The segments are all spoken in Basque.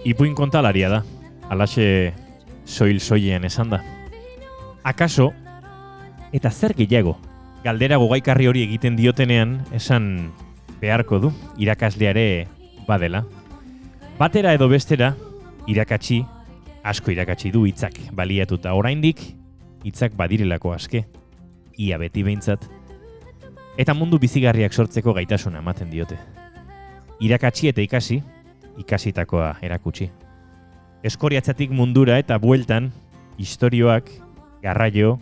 Ipuin kontalaria da, alaxe soil-soilean esan da. Akaso, eta zer gehiago, galdera gogaikarri hori egiten diotenean esan beharko du, irakasleare badela. Batera edo bestera, asko irakatsi du hitzak baliatuta. Oraindik hitzak badirelako aske, ia beti behintzat, eta mundu bizigarriak sortzeko gaitasuna ematen diote. Irakatsi eta ikasitakoa erakutsi. Eskoriatzatik mundura eta bueltan, istorioak, garraio,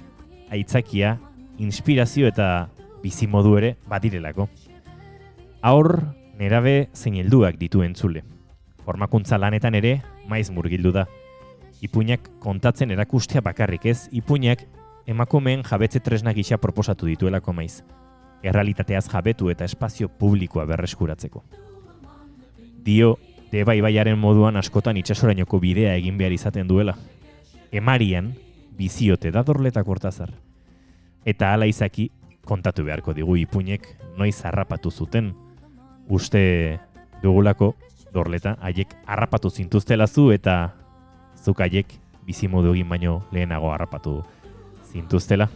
aitzakia, inspirazio eta bizimodu ere badirelako. Haur, nerabe zein helduak ditu entzule. Formakuntza lanetan ere maiz murgildu da. Ipuinak kontatzen erakustea bakarrik ez, ipuinak emakumeen jabetze tresna gisa proposatu dituelako maiz. Errealitateaz jabetu eta espazio publikoa berreskuratzeko. Dio, Deba ibaiaren moduan askotan itsasorainoko bidea egin behar izaten duela. Emarian, biziote da Dorleta Kortazar. Eta hala izaki, kontatu beharko digu ipuinek noiz harrapatu zuten. Uste dugulako Dorleta haiek harrapatu zintuztela zu eta zuk haiek bizimodu egin baino lehenago harrapatu zintuztela.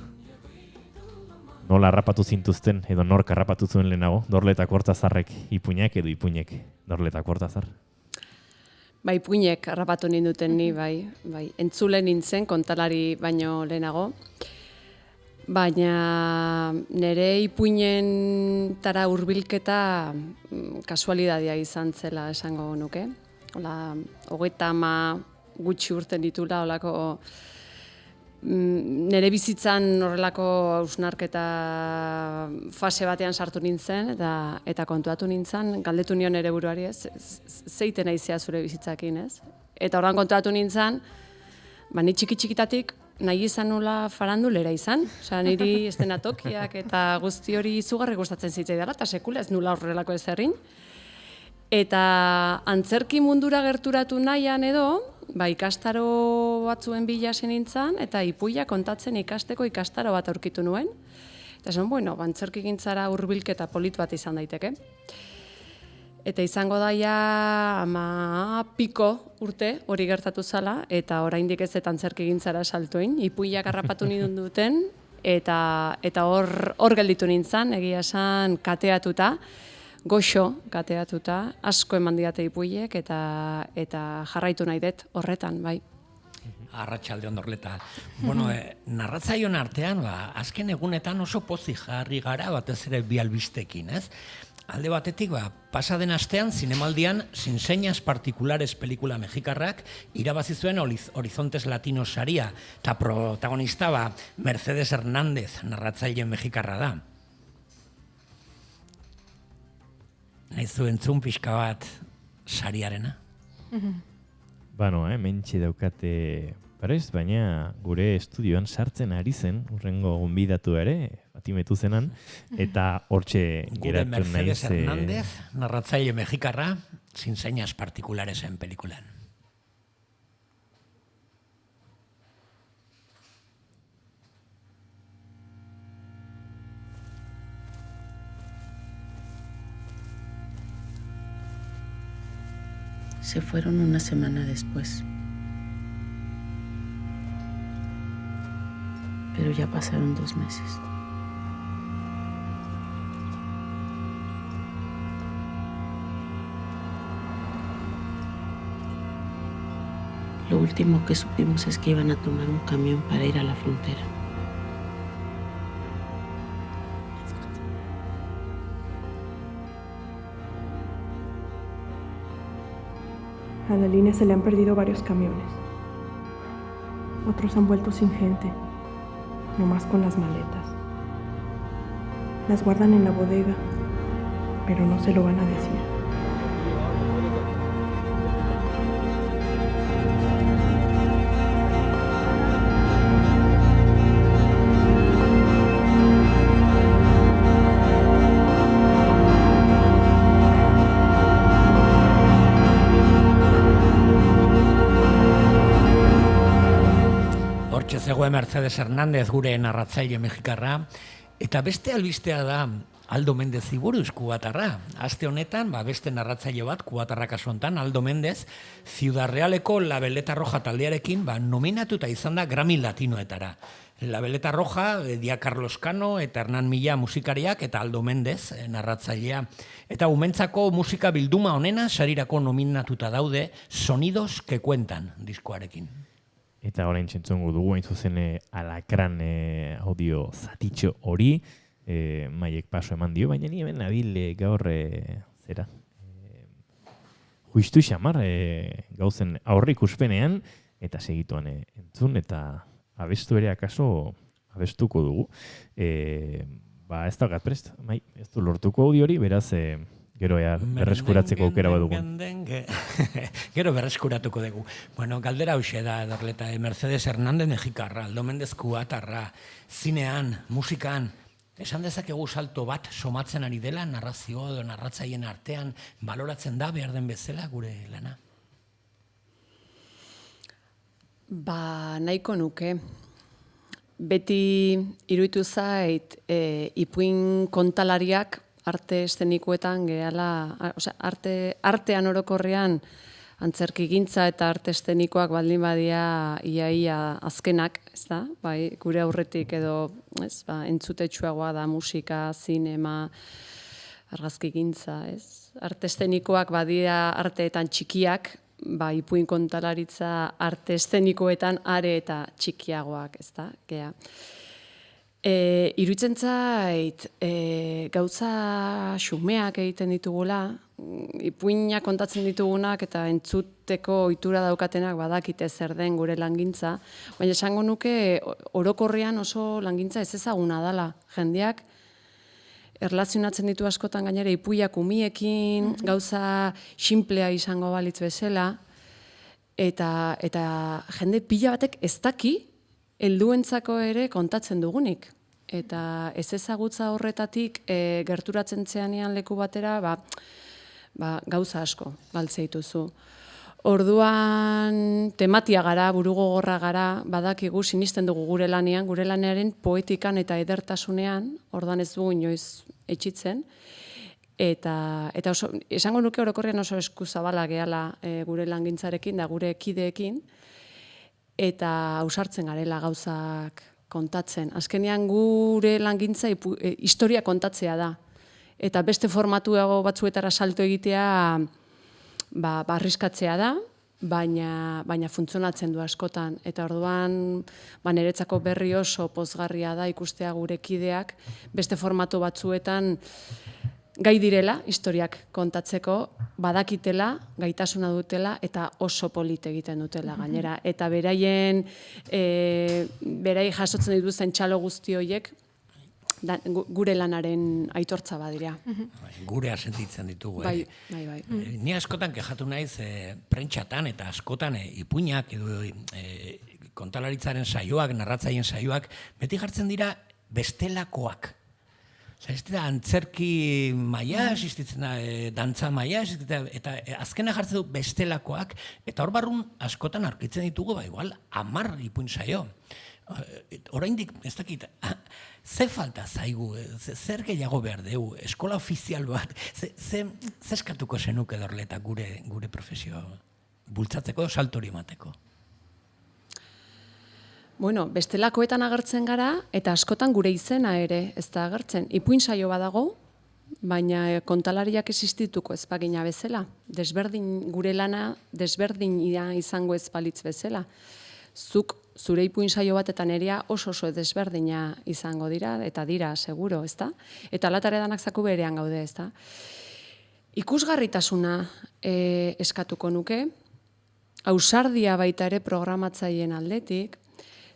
Nola harrapatu zintuzten edo nork harrapatu zuen lehenago? Dorleta Kortazarrek ipuinak edo ipuinek Dorleta Kortazar? Bai, ipuinek harrapatu ninduten ni, bai. Entzule nintzen kontalari baino lehenago. Baina nire ipuinen tara hurbilketa kasualidadia izan zela esango nuke. Hola, 30 gutxi urten ditula, holako nire bizitzan horrelako hausnarketa fase batean sartu nintzen eta kontuatu nintzen, galdetu nion nire buruari zeiten aizea zure bizitzakin, ez? Eta horren kontuatu nintzen, ni txiki-txikitatik nahi izan nula farandulera izan. Osea, niri eszenatokiak eta guzti hori izugarri gustatzen zitzaidala, eta sekula ez nula horrelako ezerrin. Eta antzerki mundura gerturatu nahian edo, ikastaro batzuen bila nintzen, eta ipuia kontatzen ikasteko ikastaro bat aurkitu nuen. Eta esan, antzerki gintzara hurbilketa polit bat izan daiteke. Eta izango daia 10 urte hori gertatu zala, eta oraindik ez eta antzerki gintzara saltuin. Ipuiak harrapatu nindun duten, eta hor gelditu nintzen, egia esan kateatuta, goxo kateatuta, asko eman diate ipuiek, eta jarraitu nahi dut horretan, bai. Arratsalde on Dorleta. Narratzaion artean, azken egunetan oso pozik jarri gara, batez ere bi albistekin, ez? Alde batetik, pasaden astean, zinemaldian, Sin Señas Particulares pelikula mexikarrak irabazi zuen Horizontes Latinos saria, eta protagonista Mercedes Hernández, narratzaile mexikarra da. Nahi zuen entzun pixka bat sariarena? Mentxe daukate prest, baina gure estudioan sartzen ari zen, urrengo gonbidatu ere, batimetu zenan, eta hortxe geratu naiz. Gure Mercedes Hernández, narratzaile mexikarra, Sin Señas Particularesen pelikulan. Se fueron una semana después. Pero ya pasaron 2 meses. Lo último que supimos es que iban a tomar un camión para ir a la frontera. A la línea se le han perdido varios camiones. Otros han vuelto sin gente, nomás con las maletas. Las guardan en la bodega, pero no se lo van a decir. Zegoen Mercedes Hernández gure narratzaile mexikarra, eta beste albistea da Aldo Mendez buruz, kubatarra. Aste honetan, beste narratzaile bat, kubatarra kasu honetan, Aldo Mendez, Ciudad Realeko La Veleta Roja taldearekin nominatuta izan da Grammy Latinoetara. La Veleta Roja, Dia Carlos Cano eta Hernán Milla musikariak eta Aldo Mendez narratzailea. Eta umentzako musika bilduma honena sarirako nominatuta daude Sonidos que Cuentan diskoarekin. Eta orain txentzongo dugu, hain zuzen Alakran audio zatitxo hori, Maiek paso eman dio, baina ni hemen nabil gaur zera. Juistu xamar gauzen aurrik uspenean, eta segituan entzun, eta abestu ere akaso abestuko dugu. Ez daukat prest, ez du lortuko audio hori, beraz gero berreskuratzeko aukera badugu. Gero berreskuratuko dugu. Bueno, galdera hauxe da, Edorleta, Mercedes Hernández Mexikarra, Aldo Mendez kubatarra, zinean, musikan, esan dezakegu salto bat somatzen ari dela, narrazio edo narratzaien artean, baloratzen da behar den bezala gure lana? Nahiko nuke. Beti iruditu zait, ipuin kontalariak arte eszenikoetan gehala, artean orokorrean antzerkigintza eta arte eszenikoak baldin badia iaia azkenak, ez da? Bai, gure aurretik edo entzutetsuagoa da musika, zinema, argazkigintza, ez? Arte eszenikoak badia arteetan txikiak, ipuin kontalaritza arte eszenikoetan are eta txikiagoak, ez da? Gea. Iruditzen zait, gauza xumeak egiten ditugula, ipuinak kontatzen ditugunak eta entzuteko ohitura daukatenak badakite zer den gure langintza, baina esango nuke orokorrean oso langintza ez ezaguna dela. Jendeak erlazionatzen ditu askotan gainera ipuiak umiekin, gauza xinplea izango balitz bezala, eta jende pila batek ez daki helduentzako ere kontatzen dugunik. Eta ez ezagutza horretatik gerturatzen zeanean leku batera, gauza asko galtze dituzu. Orduan tematia gara, burugogorra gara, badakigu sinisten dugu gure lanearen poetikan eta edertasunean, orduan ez dugu inoiz etxitzen, eta esango nuke orokorrean oso eskuzabala gehala gure langintzarekin da gure kideekin, eta ausartzen garela gauzak kontatzen. Azkenean gure langintza historia kontatzea da. Eta beste formatuago batzuetara salto egitea arriskatzea da, baina funtzionatzen du askotan. Eta orduan niretzako berri oso pozgarria da ikustea gure kideak beste formatu batzuetan gai direla, historiak kontatzeko, badakitela, gaitasuna dutela, eta oso polit egiten dutela gainera. Eta berai jasotzen dituzten txalo guzti horiek, gure lanaren aitortza badira. Gure sentitzen ditugu. Bai. Ni askotan kexatu naiz prentxatan eta askotan ipuinak edo kontalaritzaren saioak, narratzaien saioak, beti jartzen dira bestelakoak. Ez da, antzerki maia, existitzen da, dantza maia, eta azkena jartzen du bestelakoak, eta hor barrun askotan aurkitzen ditugu, igual, 10 ipuin saio. Oraindik, ez dakit, ze falta zaigu, zer gehiago behar dugu, eskola ofizial bat, ze eskatuko zenuke Edorleta gure profesio bultzatzeko, saltori emateko? Bueno, bestelakoetan agertzen gara, eta askotan gure izena ere ez da agertzen. Ipuin saio badago, baina kontalariak existituko ez bagina bezala. Gure lana desberdina izango ez balitz bezala. Zuk zure ipuin saio bat eta nerea oso desberdina izango dira, eta dira, seguro, ez da? Eta latare danak zaku berean gaude, ez da? Ikusgarritasuna eskatuko nuke, ausardia baita ere programatzaileen aldetik,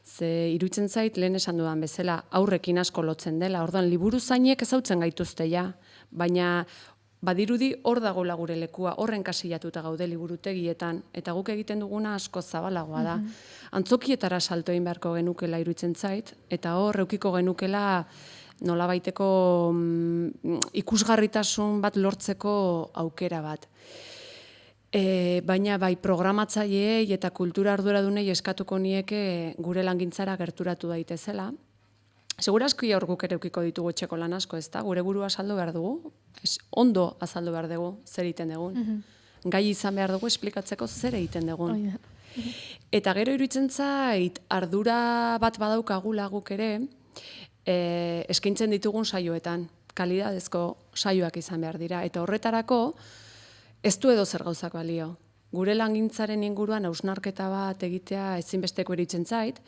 ze iruditzen zait lehen esan dudan bezala aurrekin asko lotzen dela, orduan liburuzainek ezautzen gaituzte ja, baina badirudi hor dagoela gure lekua, horren kasillatuta gaude liburutegietan, eta guk egiten duguna asko zabalagoa da. Antzokietara salto egin beharko genukela iruditzen zait, eta hor eukiko genukela nolabaiteko ikusgarritasun bat lortzeko aukera bat. Baina bai programatzaileei eta kultura arduradunei eskatuko nieke gure langintzara gerturatu daitezela. Segurazko hor guk ere eukiko ditugu etxeko lan asko, ez da? Gure burua azaldu behar dugu, ondo azaldu behar dugu, zer egiten dugun. Gai izan behar dugu esplikatzeko zer egiten dugun. Eta gero iruditzen zait, ardura bat badaukagula guk ere, eskaintzen ditugun saioetan, kalidadezko saioak izan behar dira. Eta horretarako, ez du edo zer gauzak balio. Gure langintzaren inguruan hausnarketa bat egitea ezinbesteko iruditzen zait.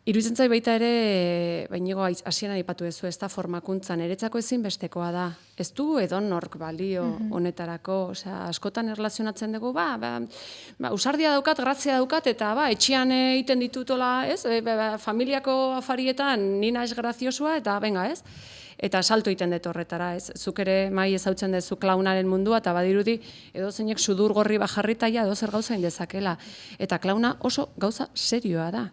Iruditzen zait baita ere, bainigo hasieran aipatu duzu, ez da formakuntza niretzako ezinbestekoa da. Ez du edonork balio honetarako, osea, askotan erlazionatzen dugu, ausardia daukat, grazia daukat, eta etxean egiten ditutola, ez? Familiako afarietan nina ez graziosua, eta benga, ez? Eta salto egiten dut horretara, ez? Zuk ere mai ezautzen duzu klaunaren mundua, eta badirudi edo zeinek sudur gorri bajarritaia edo zer gauza indezakela. Eta klauna oso gauza serioa da.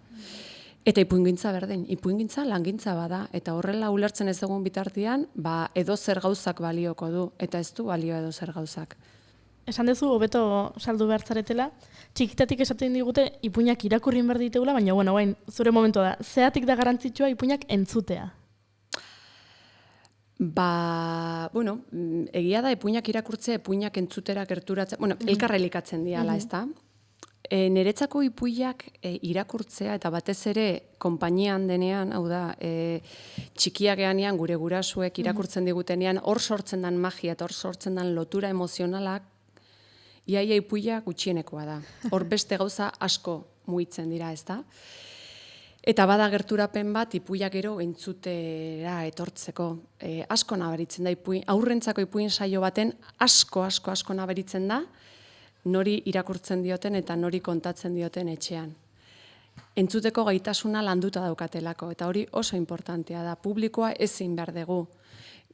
Eta ipuingintza berdin, ipuingintza langintza bada, eta horrela ulertzen ez dugun bitartean, edo zer gauzak balioko du, eta ez du balio edo zer gauzak. Esan duzu, hobeto saldu behar zaretela, txikitatik esaten digute ipuinak irakurrin behar ditegula, baina, bain, zure momentua da, zeatik da garrantzitsua ipuinak entzutea? Egia da, ipuinak irakurtzea, ipuinak entzutera gerturatzea, elkarra elikatzen diala, ez da? Niretzako ipuiak irakurtzea eta batez ere konpainian denean, hau da, txikiak geanean gure gurasuek irakurtzen digutenean, hor sortzen dan magia eta hor sortzen dan lotura emozionalak, iaia ipuia gutxienekoa da. Hor beste gauza asko mugitzen dira, ez da? Eta bada gerturapen bat ipuiak gero entzutera etortzeko. Asko nabaritzen da aurrentzako ipuin saio baten asko nabaritzen da, nori irakurtzen dioten eta nori kontatzen dioten etxean. Entzuteko gaitasuna landuta daukatelako, eta hori oso importantea da. Publikoa ezin behar dugu.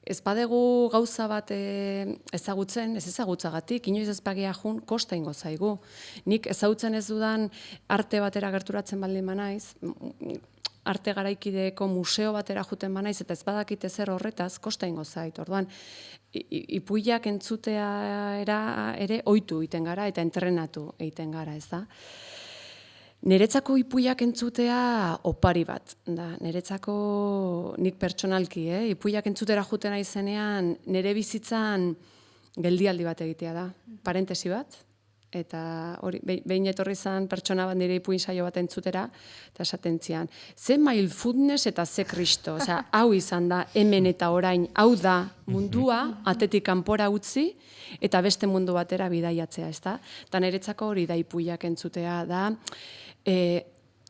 Ez badegu gauza bat ezagutzen, ez ezagutzagatik, inoiz ez bagia jun, kosta ingo zaigu. Nik ezagutzen ez dudan arte batera gerturatzen baldin banaiz, arte garaikideeko museo batera juten banaiz, eta ez badakite zer horretaz, kosta ingo zait. Orduan, ipuiak entzutea ere ohitu egiten gara eta entrenatu egiten gara, ez da? Niretzako ipuiak entzutea opari bat. Niretzako nik pertsonalki, ipuiak entzutera juten aizenean, nire bizitzan geldialdi bat egitea da. Parentesi bat. Eta hori, behin etorri zen pertsona bat nire ipuin saio bat entzutera, eta esaten zian, ze mindfulness eta ze kristo, osea, hau izan da, hemen eta orain, hau da mundua, atetik kanpora utzi, eta beste mundu batera bidaiatzea, ez da? Eta niretzako hori da ipuiak entzutea da,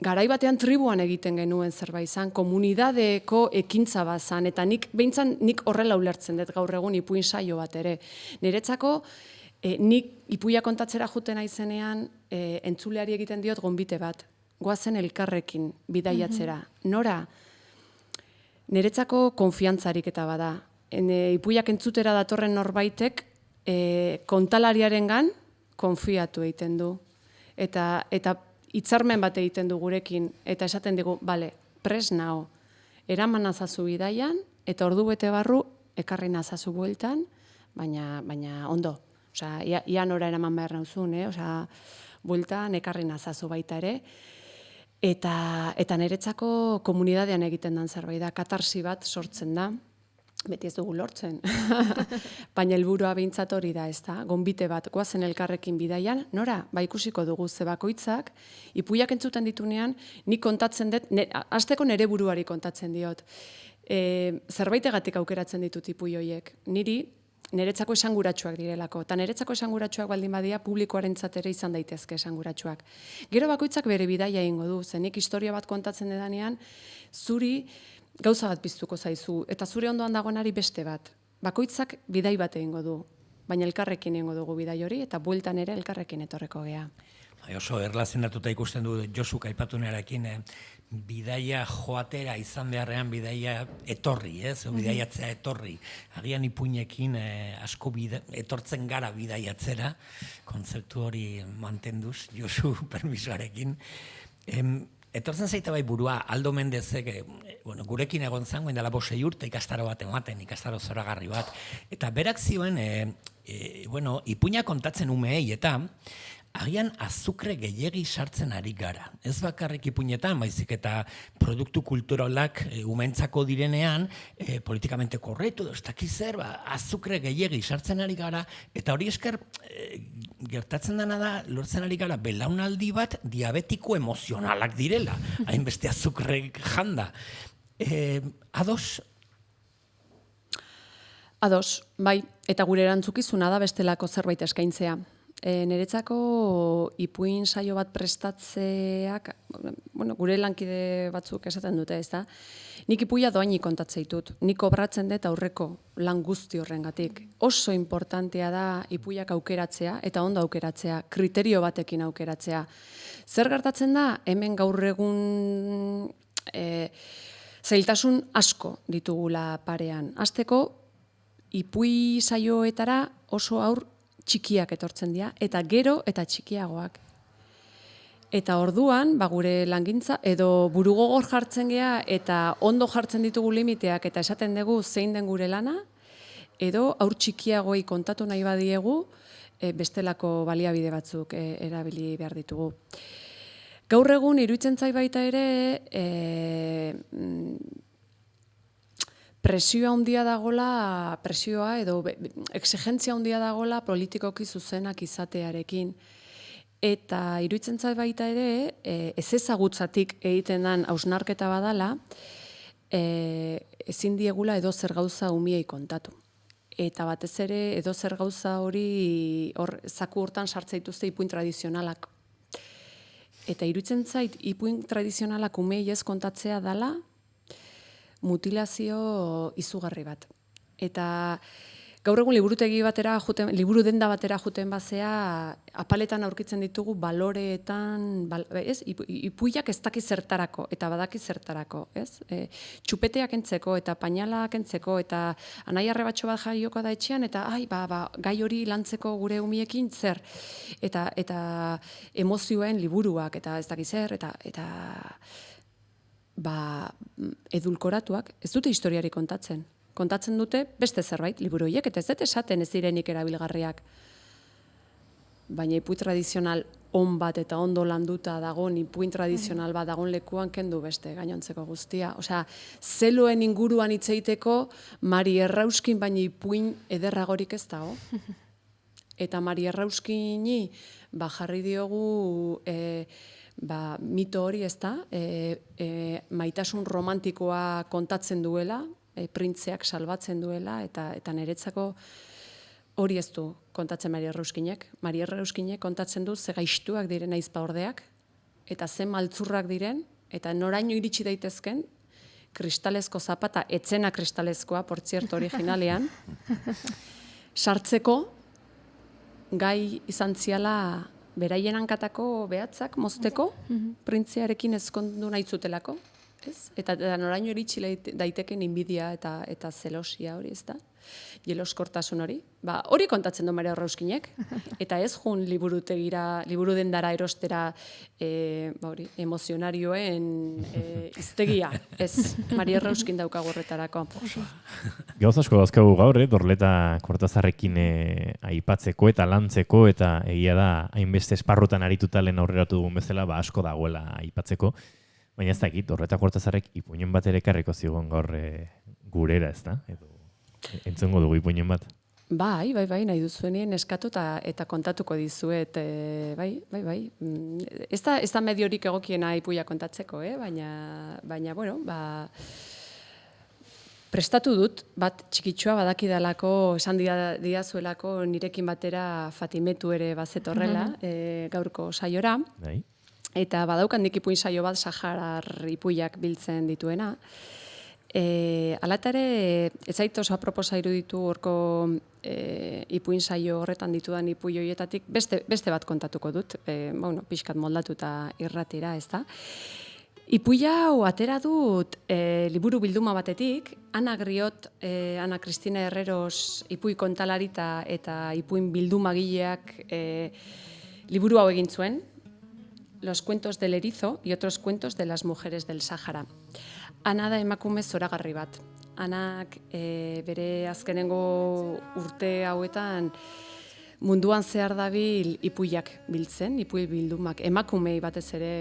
garai batean tribuan egiten genuen zerbait izan, komunidadeko ekintza bat zan, eta nik horrela ulertzen dut gaur egun ipuin saio bat ere. Niretzako, nik ipuia kontatzera juten aizenean, entzuleari egiten diot gonbite bat, goazen elkarrekin bidaiatzera. Nora, niretzako konfiantzarik eta bada. Ipuiak entzutera datorren norbaitek, kontalariarengan konfiatu egiten du. Eta hitzarmen bat egiten du gurekin, eta esaten digu, pres nao, eraman nazazu bidaian, eta ordu bete barru, ekarri nazazu bueltan, baina ondo. Osea, ia nora eraman behar nauzun, bueltan ekarri nazazu baita ere. Eta niretzako komunidadean egiten den zerbait da, katarsi bat sortzen da, beti ez dugu lortzen, baina helburua behintzat hori da, ez da, gonbite bat, goazen elkarrekin bidaian, nora, ikusiko dugu ze bakoitzak, ipuiak entzuten ditunean, nik kontatzen dut, hasteko nire buruari kontatzen diot. Zerbaitegatik aukeratzen ditut ipui horiek, niretzako esanguratsuak direlako, eta niretzako esanguratsuak baldin badia publikoarentzat ere izan daitezke esanguratsuak. Gero bakoitzak bere bidaia egingo du, zenik historia bat kontatzen edanean, zuri gauza bat piztuko zaizu, eta zure ondoan dagoenari beste bat. Bakoitzak bidai bat egingo du, baina elkarrekin egingo dugu bidai hori, eta bueltan ere elkarrekin etorreko gea. Oso erlazionatuta ikusten du Josuk aipatunearekin, bidaia joatera izan beharrean bidaia etorri, bidaiatzea etorri. Agian ipuinekin asko etortzen gara bidaiatzera, kontzeptu hori mantenduz, Josu permisoarekin. Etortzen zaita bai burua, Aldo Mendezek, gurekin egon zen, dela 6 urte ikastaro bat ematen, ikastaro zoragarri bat. Eta berak zioen, ipuina kontatzen umeei, eta agian azukre gehiegi sartzen ari gara. Ez bakarrik ipuinetan, baizik eta produktu kulturalak umentzako direnean, politikamente korretu, ez dakiz zer, azukre gehiegi sartzen ari gara, eta hori esker gertatzen dena da, lortzen ari gara belaunaldi bat diabetiko emozionalak direla, hainbeste azukre janda. Ados? Ados, bai, eta gure erantzukizuna da bestelako zerbait eskaintzea. Niretzako ipuin saio bat prestatzeak, gure lankide batzuk esaten dute, ez da? Nik ipuia doainik kontatzea ditut, nik obratzen dut aurreko lan guzti horrengatik. Oso importantea da ipuiak aukeratzea, eta ondo aukeratzea, kriterio batekin aukeratzea. Zer gertatzen da, hemen gaur egun zailtasun asko ditugula parean. Hasteko, ipui saioetara oso aur txikiak etortzen dira, eta gero eta txikiagoak. Eta orduan, gure langintza, edo burugogor jartzen gea, eta ondo jartzen ditugu limiteak, eta esaten dugu zein den gure lana, edo aur txikiagoi kontatu nahi badiegu, bestelako baliabide batzuk erabili behar ditugu. Gaur egun, iruditzen zait baita ere, presioa handia dagola, presioa edo exigentzia handia dagola politikoki zuzenak izatearekin. Eta iruditzen zait baita ere, ez ezagutzatik egiten den hausnarketa badala, ezin diegula edo zer gauza umiei kontatu. Eta batez ere edo zer gauza hori zaku hortan sartza dituzte ipuin tradizionalak. Eta iruditzen zait ipuin tradizionalak umeei ez kontatzea dala, mutilazio izugarri bat. Eta gaur egun liburutegi batera liburu denda batera joeten bazea, apaletan aurkitzen ditugu baloreetan, ipuiak ez daki zertarako, eta badaki zertarako, ez? Txupeteak entzeko, eta painalak entzeko, eta anai arrebatxo bat jaioko da etxean, eta gai hori lantzeko gure umiekin zer, eta emozioen liburuak, eta ez daki zer, eta edulkoratuak, ez dute historiari kontatzen. Kontatzen dute beste zerbait, liburu horiek, eta ez dut esaten ez direnik erabilgarriak. Baina ipuin tradizional on bat eta ondo landuta dagoen ipuin tradizional bat dagoen lekuan kendu beste gainontzeko guztia. Osea, zeloen inguruan hitz egiteko Mari Errauskin baina ipuin ederragorik ez dago. Eta Mari Errauskini jarri diogu mito hori, ez da, maitasun romantikoa kontatzen duela, printzeak salbatzen duela, eta niretzako hori ez du kontatzen Mari Errauskinek. Mari Errauskinek kontatzen du ze gaiztuak diren aizpaordeak, eta ze maltzurrak diren, eta noraino iritsi daitezken, kristalezko zapata, etzena kristalezkoa, por cierto, originalean, sartzeko gai izan ziala beraien hankatako behatzak mozteko, printzearekin ezkondu nahi zutelako, ez? Eta noraino iritsi daiteken inbidia eta zelosia hori, ez da? Jeloskortasun hori. Hori kontatzen du Mari Errauskinek, eta ez jun liburu dendara erostera emozionarioen hiztegia, ez Mari Errauskin daukagu horretarako. Gauz asko dauzkagu gaur, Dorleta Kortazarrekin aipatzeko eta lantzeko, eta egia da, hainbeste esparrutan arituta lehen aurreratu dugun bezala, asko dagoela aipatzeko. Baina ez dakit, Dorleta Kortazarrek ipuinen bat ere ekarriko zigon gaur gurera, ez da? Entzongo dugu ipuinen bat. Bai, nahi duzuenien eskatu eta kontatuko dizuet, bai. Ez da mediorik egokiena ipuia kontatzeko, baina, bueno, prestatu dut, bat txikitsua badakidalako, esan didazuelako nirekin batera Fatimetu ere bazetorrela, gaurko saiora. Bai. Eta badaukan dik ipuin saio bat Saharar ipuiak biltzen dituena. Alatare, ez zait oso aproposa iruditu horko ipuin saio horretan ditudan ipuin horietatik, beste bat kontatuko dut, pixkat moldatuta irratira, ez da. Ipuia hau atera dut liburu bilduma batetik, Ana Griot, Ana Cristina Herreros ipuin kontalarita eta ipuin bildumagileak liburu hau egin zuen, Los cuentos del erizo y otros cuentos de las mujeres del Sahara. Ana da emakume zoragarri bat. Anak bere azkenengo urte hauetan munduan zehar dabil ipuiak biltzen, ipuil bildumak, emakumei batez ere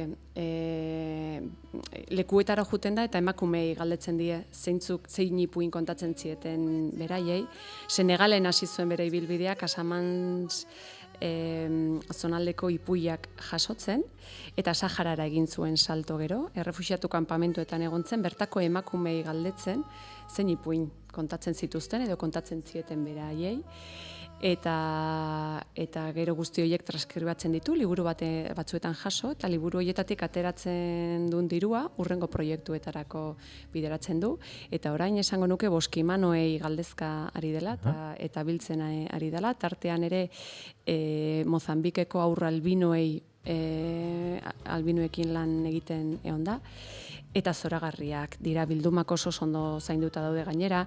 lekuetara juten da eta emakumei galdetzen die zein ipuin kontatzen zieten beraiei. Senegalen hasi zuen bere ibilbidea, Casamance zonaldeko ipuiak jasotzen, eta Saharara egin zuen salto gero, errefuxiatu kanpamentuetan egon zen, bertako emakumei galdetzen zein ipuin kontatzen zituzten edo kontatzen zieten beraiei. Eta gero guzti horiek transkribatzen ditu, liburu batzuetan jaso, eta liburu horietatik ateratzen duen dirua, hurrengo proiektuetarako bideratzen du, eta orain esango nuke Boskimanoei galdezka ari dela, eta biltzen ari dela, tartean ere Mozambikeko aurra albinoekin lan egiten egon da, eta zoragarriak dira, bildumak oso ondo zainduta daude gainera,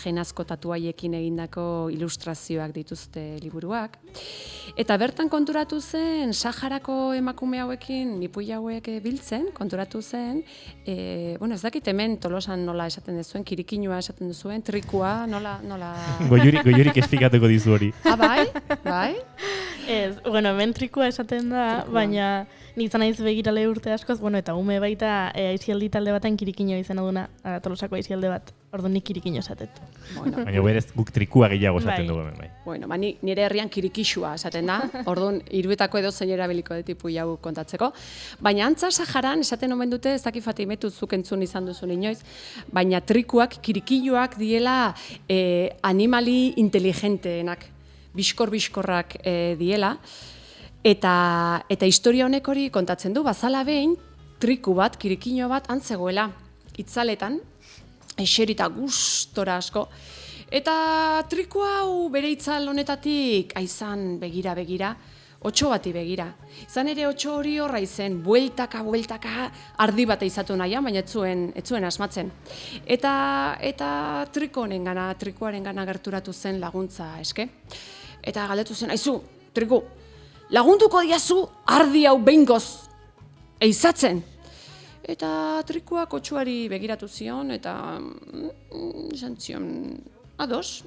jenazko tatuaiekin egindako ilustrazioak dituzte liburuak. Eta bertan konturatu zen, Saharako emakume hauekin, ipui hauek biltzen, konturatu zen, ez dakit hemen Tolosan nola esaten duzuen, kirikinua esaten duzuen, trikua, nola... Goiorik esplikatuko dizu hori. Bai? Ez, hemen trikua esaten da, baina nintzen naiz begirale urte askoz, eta ume baita aizialdi talde baten kirikino izan aduna, Tolosako aizialde bat, orduan nik kirikino esatet. Baina berez guk trikua gehiago esaten dugu hemen, bai. Nire herrian kirikixua esaten da, orduan iruetako edo zein erabiliko dut ipuin hau kontatzeko. Baina antza Saharan esaten omen dute, ez dakit Fatimetu zuk entzun izan duzun inoiz, baina trikuak, kirikilloak diela animali inteligenteenak, biskorrak diela, eta historia honek hori kontatzen du, bazala behin, triku bat, kirikino bat, antzegoela, itzaletan, eserita gustora asko, eta triku hau bere itzal honetatik aizan begira, 8 bati begira. Izan ere 8 hori horra izen, bueltaka, ardi bat eizatu nahian, baina ez zuen asmatzen. Eta trikuaren gana gerturatu zen laguntza eske. Eta galdetu zen, aizu, triku, lagunduko diazu ardi hau behingoz eizatzen. Eta trikuak 8ari begiratu zion, eta esan zion, ados,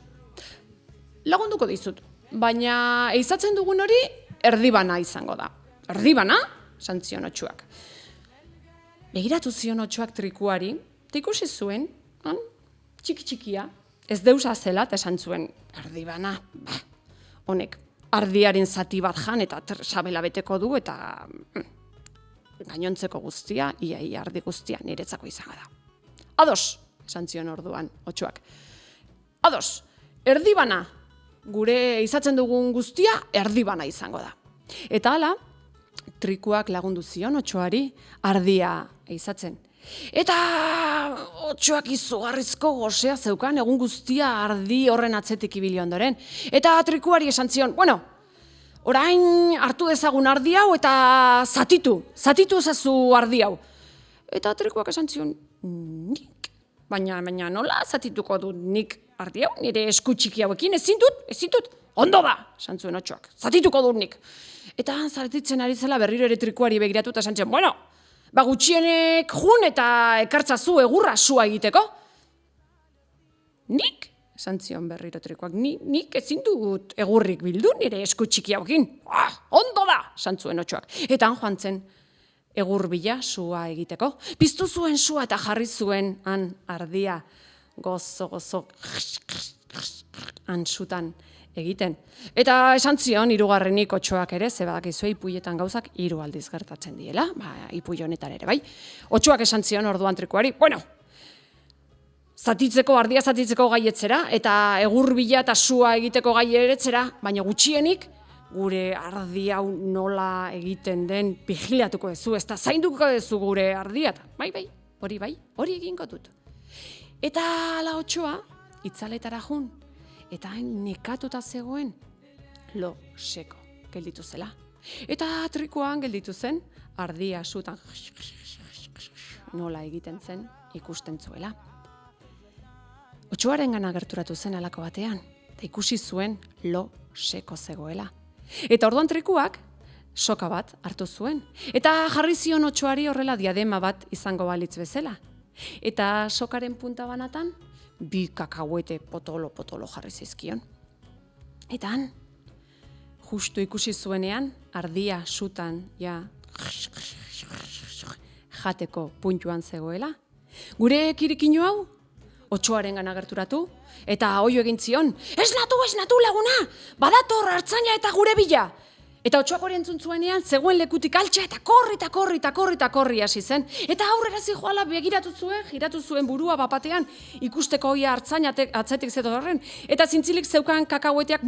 lagunduko dizut. Baina eizatzen dugun hori, erdibana izango da. Erdibana, esan zion 8ak. Begiratu zion 8ak trikuari, eta ikusi zuen, txiki-txikia, ez deusa zela, eta esan zuen, erdibana, honek, ardiaren zati bat jan, eta sabela beteko du, eta gainontzeko guztia, ia ardi guztia niretzako izango da. Ados, esan zion orduan, 8ak. Ados, erdibana, gure izatzen dugun guztia, erdibana izango da. Eta hala, trikuak lagundu zion 8ari ardia izatzen. Eta 8ak izugarrizko gozea zeukan egun guztia ardi horren atzetik ibili ondoren. Eta trikuari esan zion, orain hartu dezagun ardi hau eta zatitu ezazu ardi hau. Eta trikuak esan zion, nik, baina nola zatituko dut nik ardi hau, nire esku txiki hauekin, ezin dut, ondo da, esan zuen 8ak, zatituko dut nik. Eta zatitzen ari zela berriro ere trikuari begiratu eta esan zion, gutxienek jun eta ekartzazu egurra sua egiteko. Nik, esan zion berriro trikuak, nik ezin dut egurrik bildu nire esku txiki hauekin. Ondo da, esan zuen 8ak. Eta han joan zen egur bila sua egiteko. Piztu zuen sua eta jarri zuen han ardia gozo antzutan egiten. Eta esan zion, 3. 8ak ere, ze badakizue ipuietan gauzak 3 aldiz gertatzen diela, ipui honetan ere, bai. 8ak esan zion orduan trikuari, ardia zatitzeko gaietzera, eta egur bila eta sua egiteko gaietzera, baina gutxienik, gure ardi hau nola egiten den vigilatuko duzu, ez da zainduko duzu gure ardia. Bai, hori egingo dut. Eta ala 8a, itzaletara jun, eta hain nekatuta zegoen, lo seko gelditu zela. Eta trikuan gelditu zen, ardia sutan nola egiten zen ikusten zuela. 8aren gana gerturatu zen alako batean, eta ikusi zuen lo seko zegoela. Eta orduan trikuak soka bat hartu zuen. Eta jarri zion 8ari horrela diadema bat izango balitz bezala. Eta sokaren punta banatan, 2 kakahuete potolo jarri zizkion. Eta han, justu ikusi zuenean, ardia sutan, ja, jateko puntuan zegoela. Gure kirikinu hau, otsoaren gana gerturatu, eta oio egin zion, ez natu laguna, badator hartzaina eta gure bila. Eta otsoak hori entzun zuenean, zegoen lekutik altxa eta korri hasi zen. Eta aurrera zijoala begiratu zuen, giratu zuen burua bapatean, ikusteko oia hartzaina atzetik zetorren, eta zintzilik zeukan kakaueteak,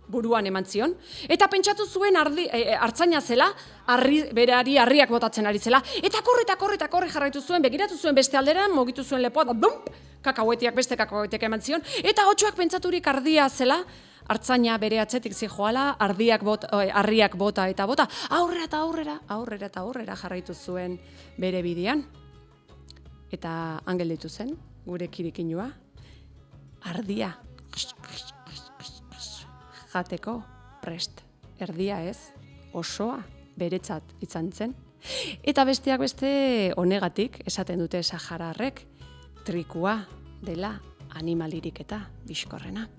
buruan eman zion. Eta pentsatu zuen hartzaina zela, berari harriak botatzen ari zela. Eta korri jarraitu zuen, begiratu zuen beste alderan, mugitu zuen lepoa, da kakauetiak beste kakauetiak eman zion. Eta otsoak pentsaturik ardia zela, hartzaina bere atzetik zijoala, harriak bota eta bota, aurrera jarraitu zuen bere bidean. Eta angel ditu zen, gure kirikinua, ardia jateko prest. Erdia ez, osoa beretzat izan zen. Eta besteak beste honegatik, esaten dute sahararrek, trikua dela animalirik eta bizkorrena.